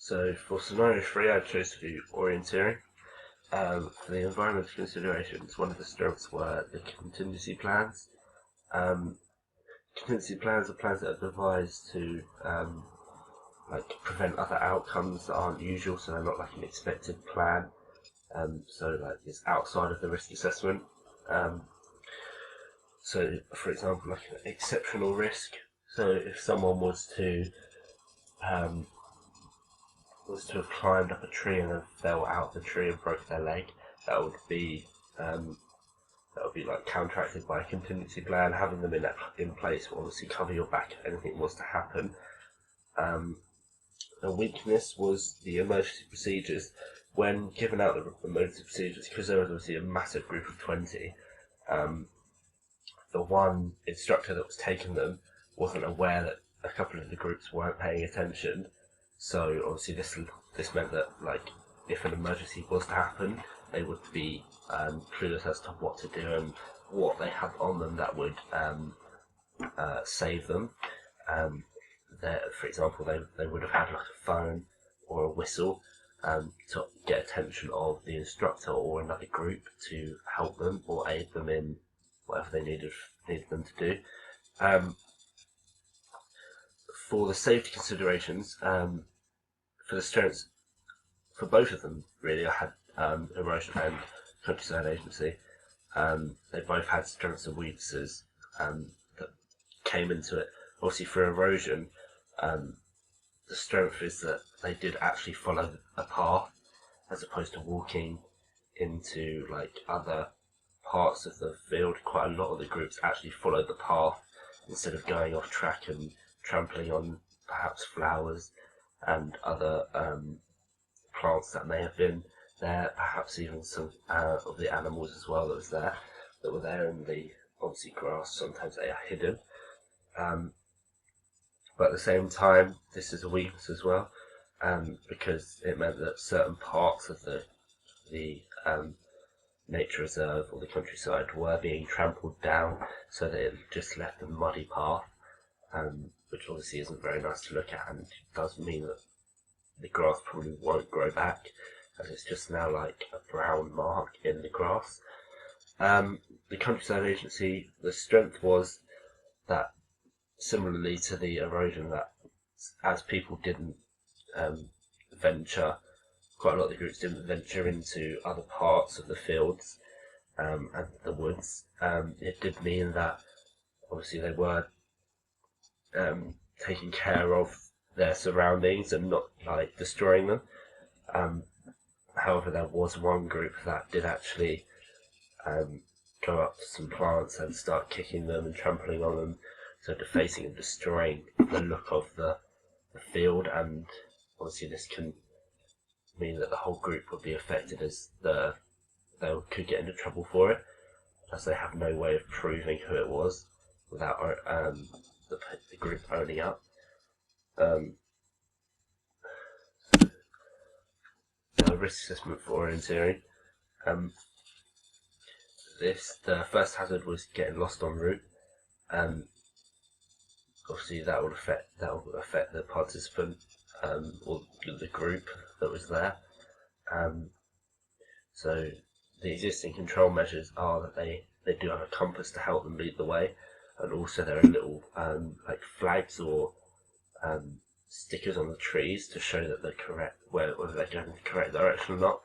So for scenario 3, I chose to do orienteering. For the environmental considerations, one of the strengths were the contingency plans. Um, Contingency plans are plans that are devised to prevent other outcomes that aren't usual, so they're not like an expected plan. So like it's outside of the risk assessment. So for example, like an exceptional risk. So if someone um, was to have climbed up a tree and then fell out the tree and broke their leg, that would be like counteracted by a contingency plan. Having them in place will obviously cover your back if anything was to happen. A weakness was the emergency procedures. When given out the emergency procedures, because there was obviously a massive group of 20, the one instructor that was taking them wasn't aware that a couple of the groups weren't paying attention. So obviously this meant that if an emergency was to happen, they would be clueless as to what to do and what they had on them that would save them. For example, they would have had like a phone or a whistle to get attention of the instructor or another group to help them or aid them in whatever they needed them to do. For the safety considerations, for the strengths, for both of them, really, I had erosion and countryside agency. They both had strengths and weaknesses that came into it. Obviously, for erosion, the strength is that they did actually follow a path as opposed to walking into other parts of the field. Quite a lot of the groups actually followed the path instead of going off track and trampling on perhaps flowers and other plants that may have been there, perhaps even some of the animals as well that were there in the obviously grass. Sometimes they are hidden. But at the same time, this is a weakness as well, because it meant that certain parts of the nature reserve or the countryside were being trampled down, so that it just left a muddy path, which obviously isn't very nice to look at, and does mean that the grass probably won't grow back, as it's just now like a brown mark in the grass. The countryside agency, the strength was that, similarly to the erosion, that as people didn't venture, quite a lot of the groups didn't venture into other parts of the fields and the woods, it did mean that obviously they were taking care of their surroundings and not destroying them. However, there was one group that did actually go up to some plants and start kicking them and trampling on them, so defacing and destroying the look of the field, and obviously this can mean that the whole group would be affected, as they could get into trouble for it, as they have no way of proving who it was without the group owning up. The risk assessment for orienteering. The first hazard was getting lost en route. Obviously, that will affect the participant or the group that was there. So the existing control measures are that they do have a compass to help them lead the way, and also there are little flags or stickers on the trees to show that they're correct, whether they're going in the correct direction or not.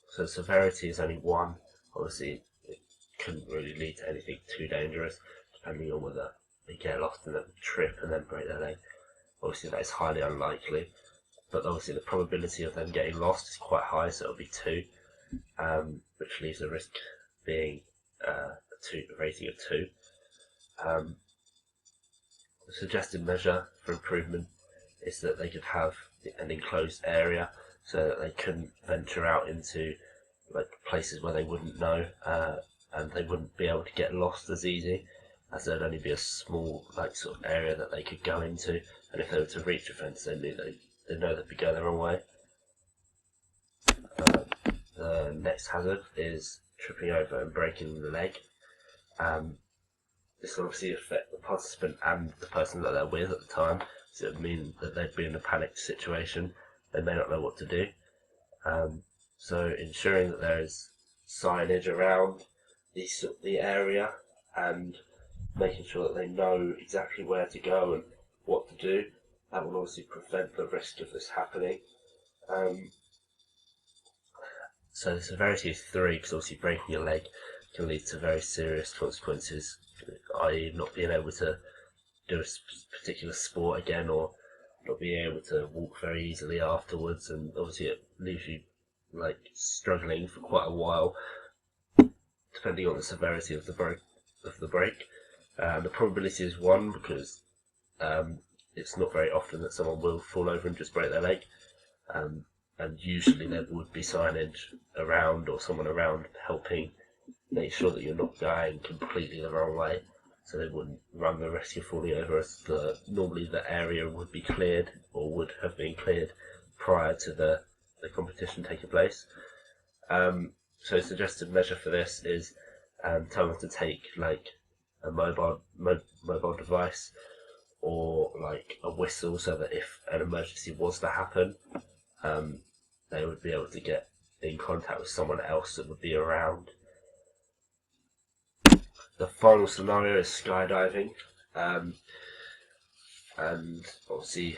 So severity is only one. Obviously, it couldn't really lead to anything too dangerous, depending on whether they get lost and then trip and then break their leg. Obviously, that is highly unlikely, but obviously the probability of them getting lost is quite high, so it'll be 2, which leaves the risk being a rating of 2. The suggested measure for improvement is that they could have an enclosed area, so that they couldn't venture out into places where they wouldn't know, and they wouldn't be able to get lost as easy, as there'd only be a small sort of area that they could go into, and if they were to reach a fence, they know they'd be going the wrong way. The next hazard is tripping over and breaking the leg. This will obviously affect the participant and the person that they're with at the time, So it would mean that they'd be in a panicked situation. They may not know what to do. So ensuring that there is signage around the area and making sure that they know exactly where to go and what to do, that will obviously prevent the risk of this happening. So the severity is 3, because obviously breaking your leg can lead to very serious consequences, i.e. not being able to do a particular sport again, or not being able to walk very easily afterwards, and obviously it leaves you like struggling for quite a while, depending on the severity of the break. The probability is 1, because it's not very often that someone will fall over and just break their leg, and usually there would be signage around or someone around helping make sure that you're not going completely the wrong way, so they wouldn't run the risk of falling over, as normally the area would be cleared or would have been cleared prior to the competition taking place. So a suggested measure for this is tell them to take like a mobile device or like a whistle, so that if an emergency was to happen, they would be able to get in contact with someone else that would be around. The final scenario is skydiving, and obviously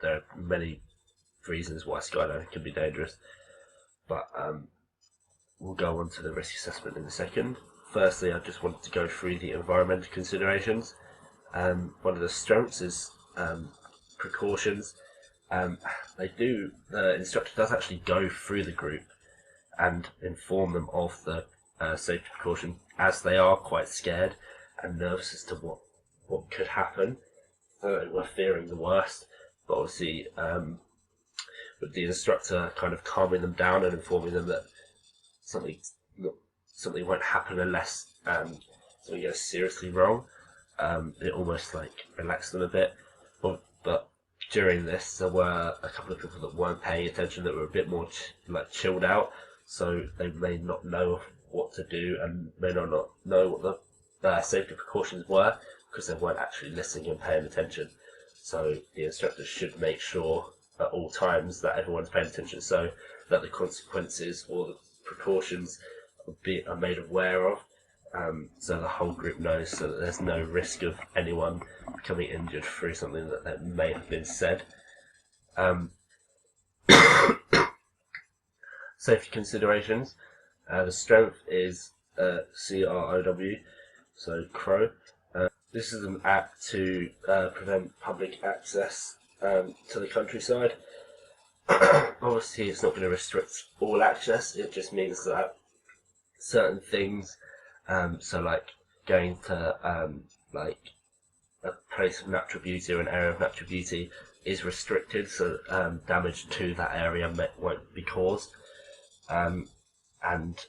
there are many reasons why skydiving can be dangerous, but we'll go on to the risk assessment in a second. Firstly, I just wanted to go through the environmental considerations. One of the strengths is precautions. The instructor does actually go through the group and inform them of the safety precaution, as they are quite scared and nervous as to what could happen. They were fearing the worst, but obviously with the instructor kind of calming them down and informing them that something won't happen unless something goes seriously wrong, it almost like relaxed them a bit. But during this, there were a couple of people that weren't paying attention, that were a bit more chilled out, so they may not know what to do and may not know what the safety precautions were, because they weren't actually listening and paying attention. So the instructors should make sure at all times that everyone's paying attention, so that the consequences or the precautions are made aware of, so the whole group knows, so that there's no risk of anyone becoming injured through something that may have been said. Safety considerations. The strength is CROW, so CROW. This is an act to prevent public access to the countryside. Obviously, it's not going to restrict all access. It just means that certain things, so like going to like a place of natural beauty or an area of natural beauty, is restricted, so damage to that area won't be caused. And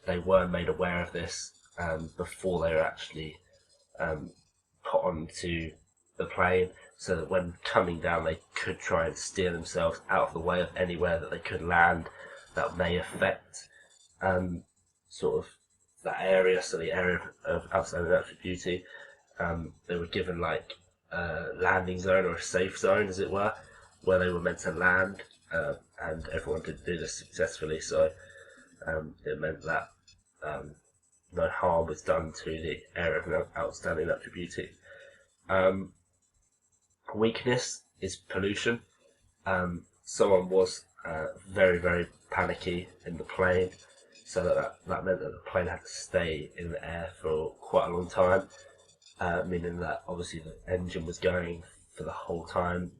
they were made aware of this before they were actually put onto the plane, so that when coming down they could try and steer themselves out of the way of anywhere that they could land that may affect sort of that area, so the area of outstanding natural beauty. They were given like a landing zone or a safe zone, as it were, where they were meant to land, and everyone did do this successfully, so it meant that no harm was done to the area of outstanding natural beauty. Weakness is pollution. Someone was very, very panicky in the plane, so that meant that the plane had to stay in the air for quite a long time, meaning that obviously the engine was going for the whole time,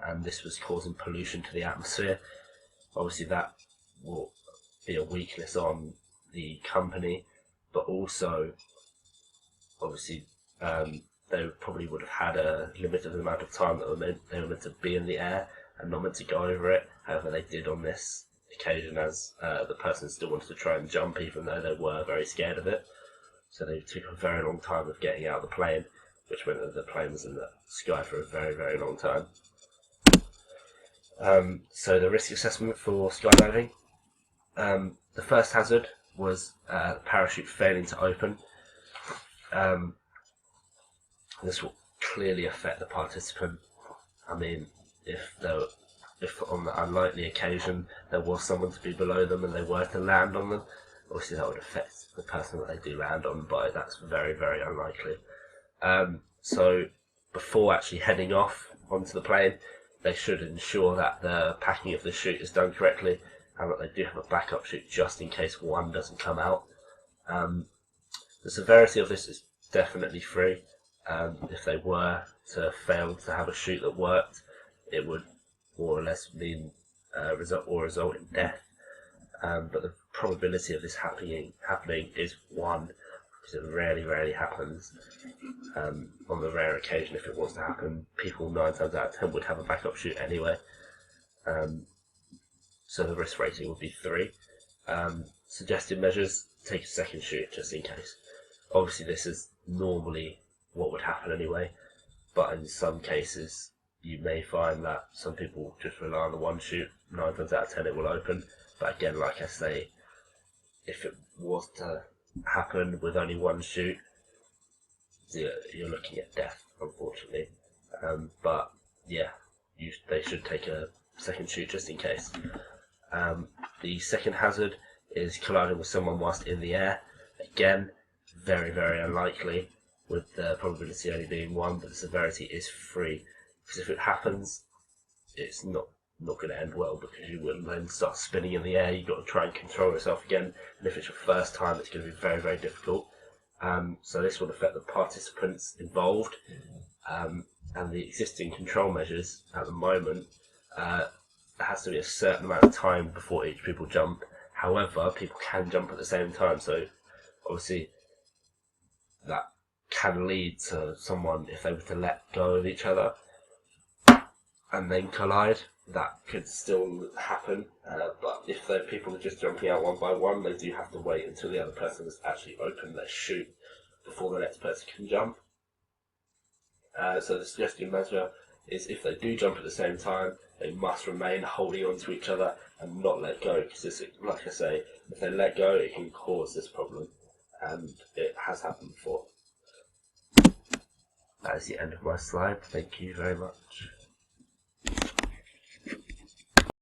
and this was causing pollution to the atmosphere. Obviously that will be a weakness on the company, but also obviously they probably would have had a limited amount of time that they were meant to be in the air and not meant to go over it. However, they did on this occasion, as the person still wanted to try and jump, even though they were very scared of it. So they took a very long time of getting out of the plane, which meant that the plane was in the sky for a very, very long time. So the risk assessment for skydiving. The first hazard was the parachute failing to open. This will clearly affect the participant I mean, if on the unlikely occasion there was someone to be below them and they were to land on them, obviously that would affect the person that they do land on, but that's very, very unlikely. So before actually heading off onto the plane, they should ensure that the packing of the chute is done correctly and that they do have a backup chute just in case one doesn't come out. The severity of this is definitely free. If they were to fail to have a chute that worked, it would more or less mean result in death. But the probability of this happening is 1, because it rarely happens. On the rare occasion, if it was to happen, people 9 times out of 10 would have a backup chute anyway. So the risk rating would be 3. Suggested measures: take a second chute just in case. Obviously, this is normally what would happen anyway, but in some cases, you may find that some people just rely on the one chute. 9 times out of 10, it will open. But again, like I say, if it was to happen with only one chute, you're looking at death, unfortunately. But yeah, they should take a second chute just in case. The second hazard is colliding with someone whilst in the air. Again, very unlikely, with the probability only being 1, but the severity is 3. Because if it happens, it's not going to end well, because you will then start spinning in the air. You've got to try and control yourself again, and if it's your first time, it's going to be very difficult. So this will affect the participants involved, and the existing control measures at the moment. There has to be a certain amount of time before each people jump. However, people can jump at the same time, so obviously that can lead to someone, if they were to let go of each other and then collide, that could still happen. But if the people are just jumping out one by one, they do have to wait until the other person has actually opened their chute before the next person can jump. So the suggested measure is, if they do jump at the same time, they must remain holding on to each other and not let go, because like I say, if they let go, it can cause this problem, and it has happened before. That is the end of my slide. Thank you very much.